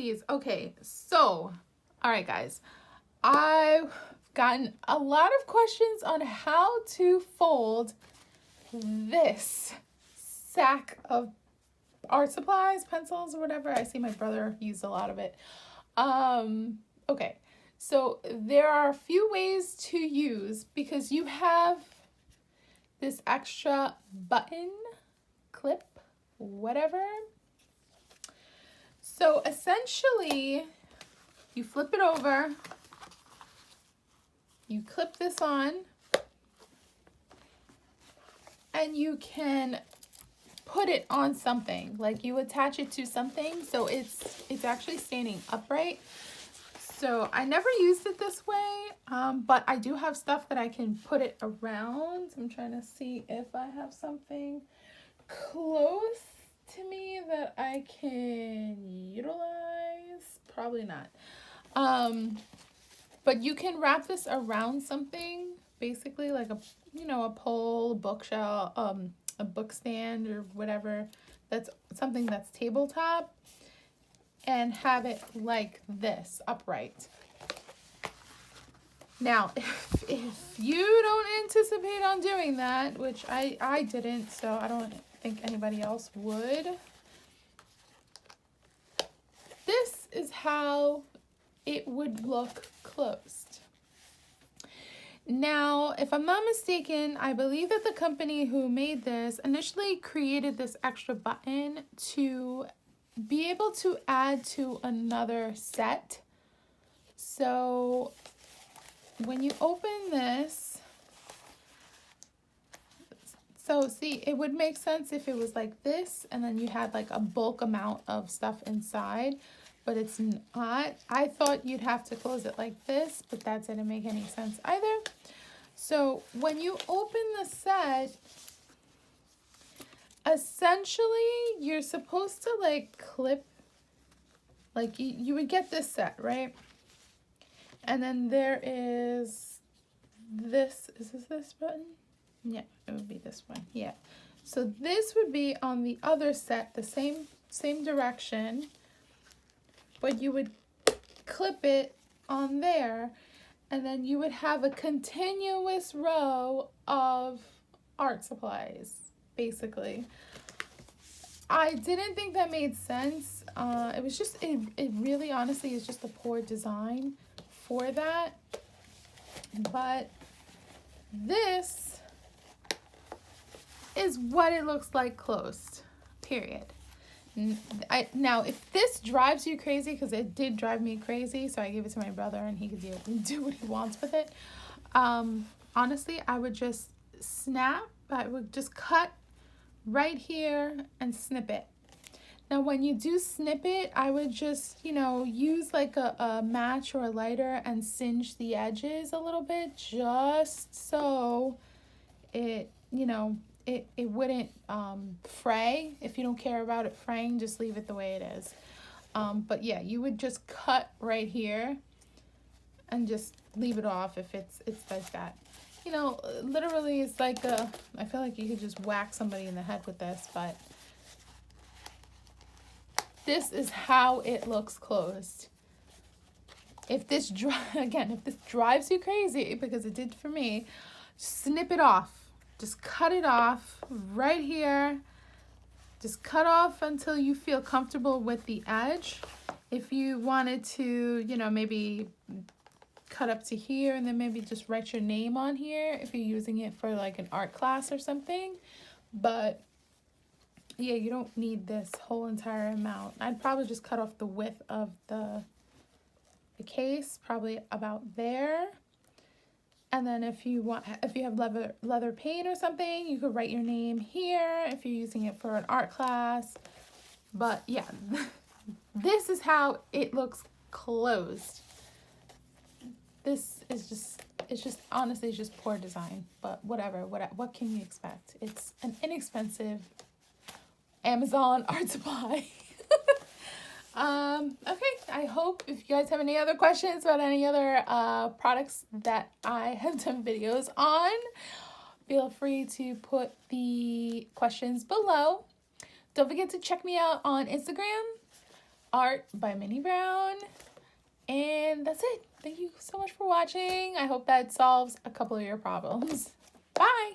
please. Okay, so, all right, guys. I've gotten a lot of questions on how to fold this sack of art supplies, pencils, or whatever. I see my brother used a lot of it. Okay, so there are a few ways to use, because you have this extra button, clip, whatever. So essentially, you flip it over, you clip this on, and you can put it on something. Like you attach it to something, so it's actually standing upright. So I never used it this way, but I do have stuff that I can put it around. I'm trying to see if I have something close to me that I can utilize. Probably not. But you can wrap this around something, basically like a pole, a bookshelf, a book stand, or whatever. That's something that's tabletop, and have it like this, upright. Now, if you don't anticipate on doing that, which I didn't, so I don't think anybody else would, this is how it would look closed. Now, if I'm not mistaken, I believe that the company who made this initially created this extra button to be able to add to another set. So when you open this, so see, it would make sense if it was like this and then you had like a bulk amount of stuff inside, but it's not. I thought you'd have to close it like this, but that didn't make any sense either. So when you open the set, essentially you're supposed to like clip, like you would get this set, right? And then there is this, is this button? Yeah, it would be this one, yeah. So this would be on the other set, the same direction, but you would clip it on there, and then you would have a continuous row of art supplies, basically. I didn't think that made sense. It was just, it really honestly is just a poor design for that. But this is what it looks like closed, period. Now, if this drives you crazy, because it did drive me crazy, so I gave it to my brother and he could do what he wants with it. Honestly, I would just I would just cut right here and snip it. Now, when you do snip it, I would just, use like a match or a lighter and singe the edges a little bit, just so it, it wouldn't fray. If you don't care about it fraying, just leave it the way it is. But yeah, you would just cut right here and just leave it off if it's like that. Literally it's like I feel like you could just whack somebody in the head with this, but this is how it looks closed. If this drives you crazy, because it did for me, snip it off. Just cut it off right here. Just cut off until you feel comfortable with the edge. If you wanted to, maybe cut up to here and then maybe just write your name on here if you're using it for like an art class or something. But yeah, you don't need this whole entire amount. I'd probably just cut off the width of the case, probably about there. And then if you have leather paint or something, you could write your name here if you're using it for an art class. But yeah, this is how it looks closed. This is honestly, it's just poor design, but whatever. What can you expect? It's an inexpensive Amazon art supply. Okay, I hope if you guys have any other questions about any other products that I have done videos on, feel free to put the questions below. Don't forget to check me out on Instagram. art by Minnie Brown. And that's it. Thank you so much for watching. I hope that solves a couple of your problems. Bye!